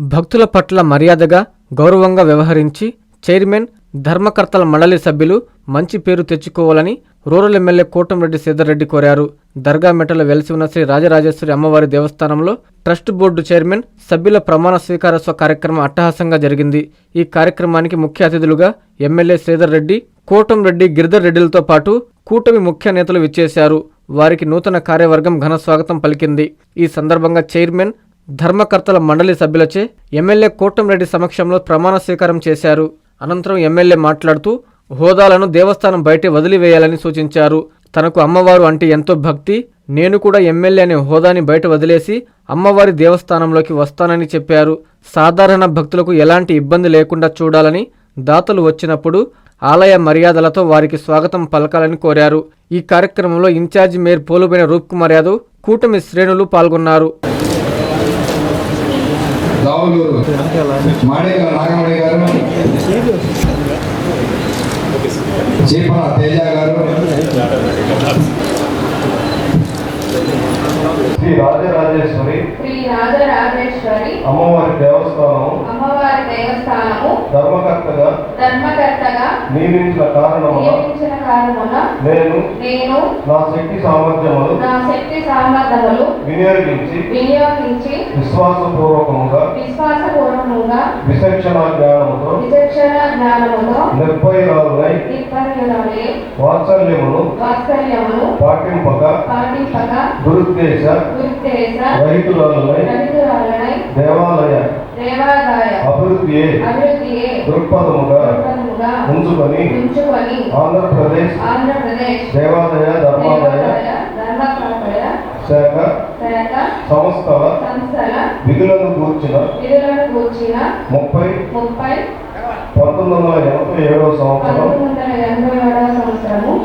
భక్తుల పట్ల మర్యాదగా గౌరవంగా వ్యవహరించి చైర్మన్ ధర్మకర్తల మండలి సభ్యులు మంచి పేరు తెచ్చుకోవాలని రూరల్ ఎమ్మెల్యే కోటంరెడ్డి శ్రీధర్రెడ్డి కోరారు. దర్గా మెట్టలో వెలిసి ఉన్న శ్రీ రాజరాజేశ్వరి అమ్మవారి దేవస్థానంలో ట్రస్ట్ బోర్డు చైర్మన్ సభ్యుల ప్రమాణ స్వీకారోత్సవ కార్యక్రమం అట్టహాసంగా జరిగింది. ఈ కార్యక్రమానికి ముఖ్య అతిథులుగా ఎమ్మెల్యే శ్రీధర్రెడ్డి, కోటంరెడ్డి, గిరిధర్ రెడ్డిలతో పాటు కూటమి ముఖ్య నేతలు విచ్చేశారు. వారికి నూతన కార్యవర్గం ఘన స్వాగతం పలికింది. ఈ సందర్భంగా చైర్మన్ ధర్మకర్తల మండలి సభ్యులచే ఎమ్మెల్యే కోటంరెడ్డి సమక్షంలో ప్రమాణ స్వీకారం చేశారు. అనంతరం ఎమ్మెల్యే మాట్లాడుతూ హోదాలను దేవస్థానం బయట వదిలివేయాలని సూచించారు. తనకు అమ్మవారు అంటే ఎంతో భక్తి, నేను కూడా ఎమ్మెల్యే అనే హోదాని బయట వదిలేసి అమ్మవారి దేవస్థానంలోకి వస్తానని చెప్పారు. సాధారణ భక్తులకు ఎలాంటి ఇబ్బంది లేకుండా చూడాలని, దాతలు వచ్చినప్పుడు ఆలయ మర్యాదలతో వారికి స్వాగతం పలకాలని కోరారు. ఈ కార్యక్రమంలో ఇన్ఛార్జి మేయర్ పోలుబైన రూప్ కుమార్ యాదవ్, కూటమి శ్రేణులు పాల్గొన్నారు. శ్రీ రాజరాజేశ్వరి అమ్మవారి దేవస్థానము ధర్మకర్తగా నియమించిన కారణమున నేను నా శక్తి సామర్థ్యములు వినియోగించి విశ్వాసపూర్వకముగా విచక్షణ జ్ఞానముతో నిర్భయురాలునై వాత్సల్యమును పాటింపక దురుద్దేశ రహితురాలునై దేవాలయ అభివృద్ధి దృక్పథముగా ఉంచుకొని ఆంధ్రప్రదేశ్ దేవాలయ ధర్మాలయ శాఖ సంస్థల విధులను గూర్చిన 1987 సంవత్సరం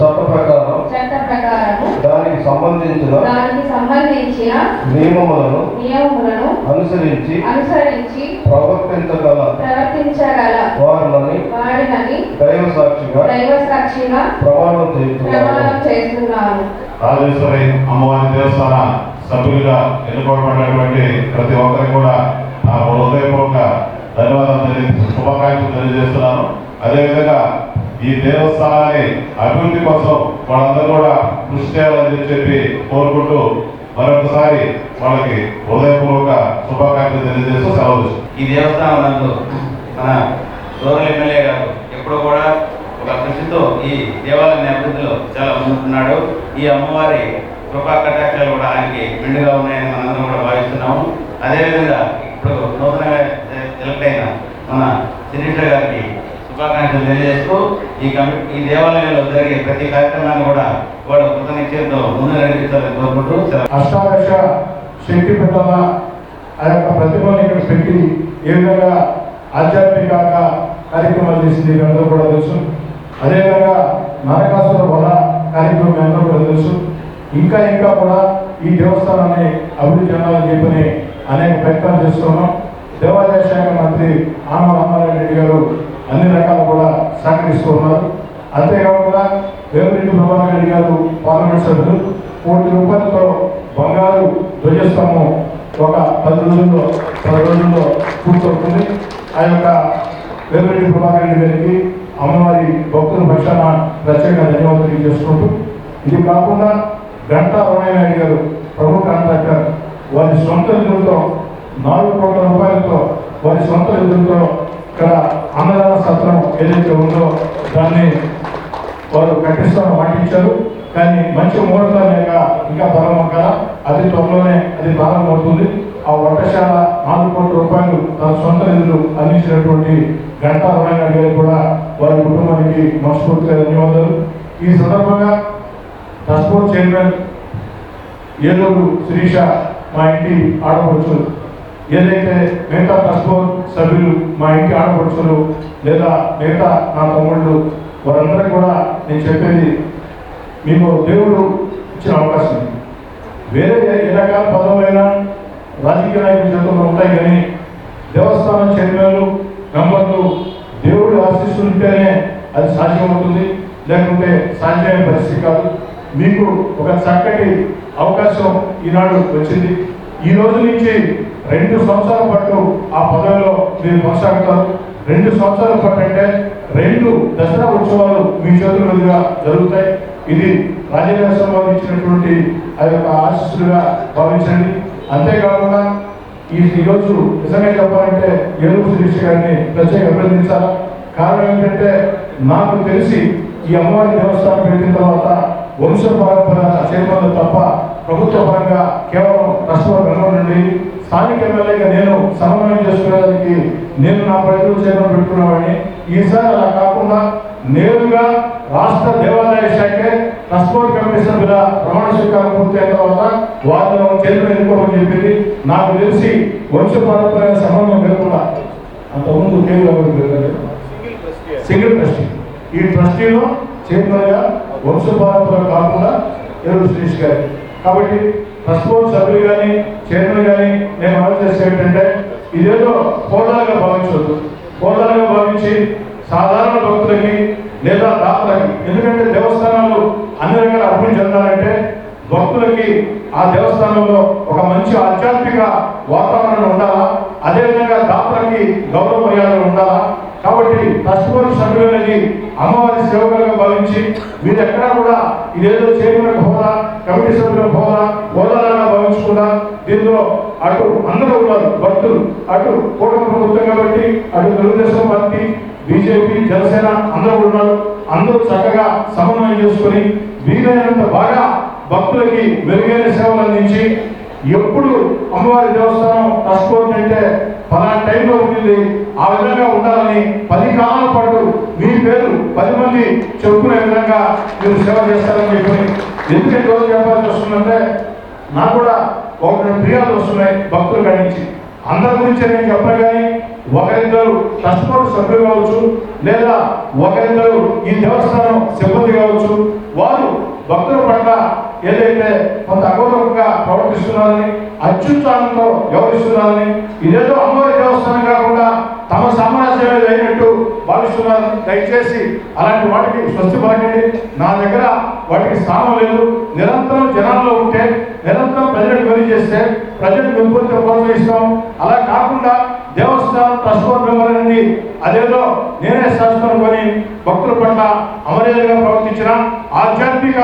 చట్ట ప్రకారం దానికి సంబంధించిన నియమములను అనుసరించి ప్రవర్తించగల వారిని దైవ సాక్షిగా ప్రమాణం చేస్తున్నాను. రాజేశ్వరి అమ్మవారి దేవస్థాన సభ్యులుగా ఎన్నుకోబడినటువంటి ప్రతి ఒక్కరికి కూడా నా హృదయపూర్వక ధన్యవాదాలు శుభాకాంక్షలు తెలియజేస్తున్నాను. అదేవిధంగా ఈ దేవస్థానాన్ని అభివృద్ధి కోసం వాళ్ళందరూ కూడా కృషి చేయాలని చెప్పి కోరుకుంటూ మరొకసారి వాళ్ళకి హృదయపూర్వక శుభాకాంక్షలు తెలియజేస్తూ సెలవు. ఈ దేవస్థానం నందు మన రూరల్ ఎమ్మెల్యే గారు ఎప్పుడు కూడా ఒక కృషితో ఈ దేవాలయ అభివృద్ధిలో చాలా ముందుకున్నాడు. ఈ అమ్మవారి కృపా కటాక్షాలు కూడా ఆయనకి మెండుగా ఉన్నాయని మనందరం కూడా భావిస్తున్నాము. అదేవిధంగా ఇప్పుడు నూతనంగా ఎలక్ట్ అయిన మన శిరీష గారికి శుభాకాంక్షలు తెలియజేస్తూ ఈ దేవాలయంలో జరిగే ప్రతి కార్యక్రమాన్ని కూడా వాళ్ళ కృతనిశ్చయంతో ముందు నడిపించాలని కోరుకుంటూ అష్టాదశ శక్తి పీఠాల ఆ యొక్క ప్రతిభను ఇక్కడ పెట్టి ఏ విధంగా ఆధ్యాత్మికంగా కార్యక్రమాలు చేసింది అందరూ కూడా తెలుసు. అదేవిధంగా నరకాసుర వధ కార్యక్రమం అందరూ కూడా తెలుసు. ఇంకా కూడా ఈ దేవస్థానాన్ని అభివృద్ధి చెందాలని చెప్పని అనేక ప్రయత్నాలు చేస్తున్నాం. దేవాదాయ శాఖ మంత్రి ఆనవ రామారెడ్డి గారు అన్ని రకాలు కూడా సహకరిస్తూ ఉన్నారు. అంతేకాకుండా వేమిరెడ్డి ప్రభాకర్ రెడ్డి గారు పార్లమెంట్ సభ్యులు ₹1,00,00,000 బంగారు ధ్వజస్తంభం ఒక 10 రోజుల్లో పూర్తవుతుంది. ఆ యొక్క వేమిరెడ్డి ప్రభాకర్ రెడ్డి గారికి అమ్మవారి భక్తుల పక్షాన ప్రత్యేక ధన్యవాదాలు తెలియజేసుకుంటూ, ఇది కాకుండా గంటా రమణయ్య నాయుడు గారు ప్రముఖ కాంట్రాక్టర్ వారి సొంత నిధులతో ₹4 కోట్ల వారి సొంత నిధులతో ఇక్కడ అన్నదాన సత్రం ఏదైతే ఉందో దాన్ని వారు కట్టిస్తామని మాటించారు. కానీ మంచి ముహూర్తం లేక ఇంకా ప్రారంభం కదా, అతి త్వరలోనే అది ప్రారంభమవుతుంది. ఆ వంటశాల ₹4 కోట్ల తన సొంత నిధులు అందించినటువంటి గంటా రమణయ్య నాయుడు గారికి కూడా వారి కుటుంబానికి మనస్ఫూర్తిగా ధన్యవాదాలు. ఈ సందర్భంగా trust board chairman Eluru Sirisha మా ఇంటి ఆడపడుచులు, ఏదైతే మిగతా ట్రస్ట్ బోర్డ్ సభ్యులు మా ఇంటి ఆడపడుచులు లేదా మిగతా నా తమ్ముళ్ళు వారందరికీ కూడా నేను చెప్పేది, మీకు దేవుడు ఇచ్చిన అవకాశం. వేరే ఏ రకాల పదవులైనా రాజకీయ నాయకుల చేతుల్లో ఉంటాయి, కానీ దేవస్థానం చైర్మన్లు మెంబర్లు దేవుడు ఆశిస్తుంటేనే అది సాధ్యమవుతుంది, లేకుంటే సాధ్యమైన పరిస్థితి కాదు. మీకు ఒక చక్కటి అవకాశం ఈనాడు వచ్చింది. ఈ రోజు నుంచి 2 సంవత్సరాల పాటు ఆ పదవిలో మీరు కొనసాగుతారు. 2 సంవత్సరాల పాటు అంటే 2 దసరా ఉత్సవాలు మీ చేతుల మీదుగా జరుగుతాయి. ఇది రాజరాజేశ్వరం వారు ఇచ్చినటువంటి ఆ యొక్క ఆశీస్సులుగా భావించండి. అంతేకాకుండా ఈరోజు నిజంగా చెప్పాలంటే ఏలూరు శిరీష్ గారిని ప్రత్యేక అభినందించాలి. కారణం ఏంటంటే నాకు తెలిసి ఈ అమ్మవారి దేవస్థానం పెట్టిన తర్వాత వంశ పరంపర చైర్మన్లు తప్ప ప్రభుత్వ పరంగా కేవలం ట్రస్ట్ నుండి స్థానిక ఎమ్మెల్యేగా నేను సమన్వయం చేసుకునేదానికి నేను నా పరిధిలో చైర్మన్ పెట్టుకున్నామని, ఈసారి అలా కాకుండా నేరుగా రాష్ట్ర దేవాదాయ శాఖే ట్రస్ట్ బోర్డు కమిషన్ మీద ప్రమాణ స్వీకారం పూర్తయిన తర్వాత వారిలో చైర్మన్ ఎన్నుకోమని చెప్పింది. నాకు తెలిసి వంశ పరంపరైన సమన్వయం లేకుండా అంతకుముందు సింగిల్ ట్రస్టీ, ఈ ట్రస్టీలో చైర్మన్గా వంశ పరంపర కాకుండా ఏలూరు శిరీష్ గారి. కాబట్టి ట్రస్ట్ బోర్డు సభ్యులు కానీ చైర్మన్ కానీ నేను అమలు చేసే ఏంటంటే ఇదేదో హోదాగా భావించవద్దు. హోదాగా భావించి సాధారణ భక్తులకి లేదా దాతలకి, ఎందుకంటే దేవస్థానాలు అన్ని రకాల అభివృద్ధి చెందాలంటే భక్తులకి ఆ దేవస్థానంలో ఒక మంచి ఆధ్యాత్మిక వాతావరణం ఉండాలా, అదేవిధంగా దాతలకి గౌరవ మర్యాదలు ఉండాలా. కాబట్టి ట్రస్ట్ బోర్డు సభ్యులు అనేది అమ్మవారి సేవకులుగా భావించి మీరు ఎక్కడా కూడా ఇదేదో చైర్మన్ హోదా, కమిటీ సభ్యుల హోదాగా భావించకుండా దీనిలో అటు అందరూ ఉన్నారు భక్తులు, అటు కూటమి ప్రభుత్వం కాబట్టి అటు తెలుగుదేశం పార్టీ, బీజేపీ, జనసేన అందరూ ఉన్నారు. అందరూ చక్కగా సమన్వయం చేసుకుని వీలైనంత బాగా భక్తులకి మెరుగైన సేవలు అందించి ఎప్పుడు అమ్మవారి దేవస్థానం ట్రస్ట్ బోర్డు అంటే పలానా టైంలో ఉంటుంది ఆ విధంగా ఉండాలని 10 కాలాల పాటు మీ పేరు 10 మంది చెప్పుకునే విధంగా మీరు సేవ చేస్తారని చెప్పి ఎందుకంటే రోజు చెప్పాల్సి వస్తుందంటే నాకు కూడా 1-2 ఫిర్యాదులు వస్తున్నాయి భక్తుల కాడి నుంచి. అందరి గురించి నేను చెప్పను కానీ ఒకరిద్దరు ట్రస్ట్ బోర్డు సభ్యులు కావచ్చు లేదా ఒకరిద్దరు ఈ దేవస్థానం సిబ్బంది కావచ్చు, వారు భక్తుల పట్ల ఏదైతే కొంత అగౌరవంగా ప్రవర్తిస్తున్నారని, అత్యుత్సాహంతో వ్యవహరిస్తున్నారని, ఇదేదో అమ్మవారి దేవస్థానం కాకుండా తమ సామ్రాజ్యం అయినట్టు భావిస్తున్నారు. దయచేసి అలాంటి వాటికి స్వస్తి పలకండి. నా దగ్గర వాటికి స్థానం లేదు. నిరంతరం జనాల్లో ఉంటే, నిరంతరం ప్రజలకు వెలి చేస్తే ప్రజలకు పెంపొందితే ప్రోత్సహిస్తాం. అలా కాకుండా దేవస్థానం ట్రస్ట్ బోర్డు మెంబర్ అనేది అదేదో నేనే శాసనం కొని భక్తుల పట్ల అమర్యాదగా ప్రవర్తించిన, ఆధ్యాత్మిక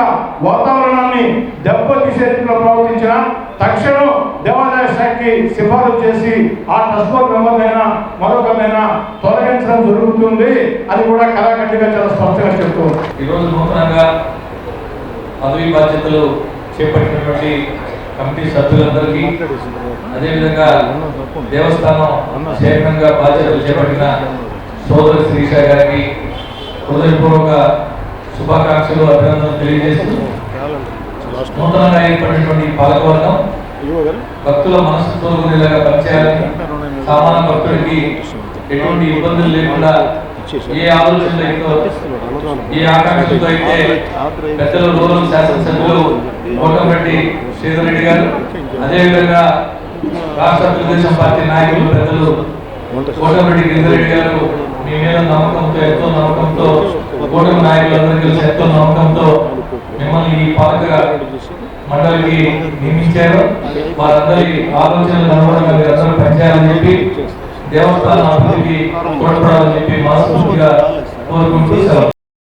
వాతావరణాన్ని దెబ్బతీసే రీతిలో ప్రవర్తించిన తక్షణం దేవాదాయ శాఖకి సిఫారసు చేసి ఆ ట్రస్ట్ బోర్డు మెంబర్నైనా మరొకరినైనా తొలగించడం జరుగుతుంది అని కూడా కళాఖండిగా చాలా స్పష్టంగా చెప్తూ ఈరోజు నూతనంగా పదవి బాధ్యతలు చేపట్టినటువంటి కమిటీ సభ్యులందరికీ, అదేవిధంగా దేవస్థానం చైర్మన్ గా బాధ్యతలు చేపట్టిన సోదరు శిరీష గారికి హృదయపూర్వక శుభాకాంక్షలు, అభినందనలు తెలియజేస్తూ నూతనంగా ఏర్పడినటువంటి పాలకవర్గం భక్తుల మనసుతో ఉండేలాగా పనిచేయాలని, సామాన్య భక్తుడికి ఎటువంటి ఇబ్బందులు లేకుండా ఏ ఆలోచనలతో ఏ ఆకాంక్షలతో అయితే పెద్దలు రూరల్ శాసనసభ్యులు కోటమిరెడ్డి శ్రీధర్ రెడ్డి గారు, అదేవిధంగా రాష్ట్ర తెలుగుదేశం పార్టీ నాయకులు పెద్దలు కోటమిరెడ్డి గిరిధర్ రెడ్డి గారు మీ మీద నమ్మకంతో, ఎంతో నమ్మకంతో, కూటమి నాయకులందరికీ ఎంతో నమ్మకంతో మిమ్మల్ని ఈ పాలక మండలికి నియమించారు. వారందరి ఆలోచనలు అనుగుణంగా మీరందరూ పనిచేయాలని చెప్పి, దేవస్థానం అభివృద్ధికి తోడ్పడాలని చెప్పి మనస్ఫూర్తిగా కోరుకుంటూ సెలవు.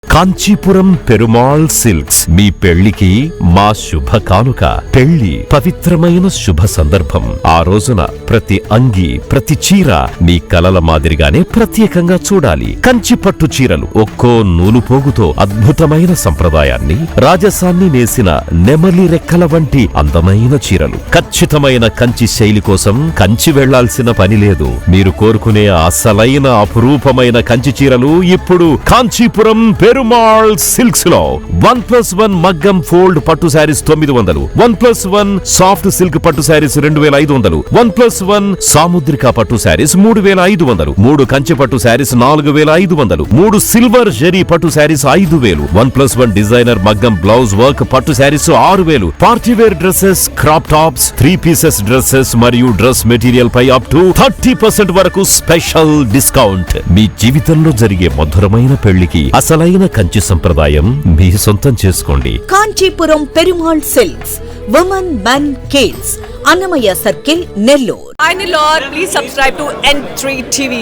కాంచీపురం పెరుమాళ్ సిల్క్స్ మీ పెళ్లికి మా శుభ కానుక. పెళ్లి పవిత్రమైన శుభ సందర్భం. ఆ రోజున ప్రతి అంగి, ప్రతి చీర మీ కలల మాదిరిగానే ప్రత్యేకంగా చూడాలి. కంచి పట్టు చీరలు ఒక్కో నూలు పోగుతో అద్భుతమైన సంప్రదాయాన్ని, రాజసాన్ని నేసిన నెమలి రెక్కల వంటి అందమైన చీరలు. ఖచ్చితమైన కంచి శైలి కోసం కంచి వెళ్లాల్సిన పని లేదు. మీరు కోరుకునే అసలైన అపురూపమైన కంచి చీరలు ఇప్పుడు కాంచీపురం పెరుమాళ్ సిల్క్స్ లో 1+1 మగ్గం ఫోల్డ్ పట్టు శారీస్ 900, 1+1 సాఫ్ట్ సిల్క్ పట్టు శారీస్ 2500, 1+1 సాముద్రిక పట్టు శారీస్ 3500, 3 కంచి పట్టు శారీస్ 4500, 3 సిల్వర్ జరీ పట్టు శారీస్ 5000, 1+1 డిజైనర్ మగ్గం బ్లౌజ్ వర్క్ పట్టు saris 6000, party wear dresses, crop tops, 3 pieces dresses మరియు డ్రెస్ మెటీరియల్ పై అప్ టు 30% వరకు స్పెషల్ డిస్కౌంట్. మీ జీవితంలో జరిగే మధురమైన పెళ్లికి అసలైన కంచి సంప్రదాయం మీ సొంతం చేసుకోండి. Kanchipuram Perumal silks, women, men, kids, Annamayya circle, Nellore. Finally, Lord, please subscribe to N3 TV.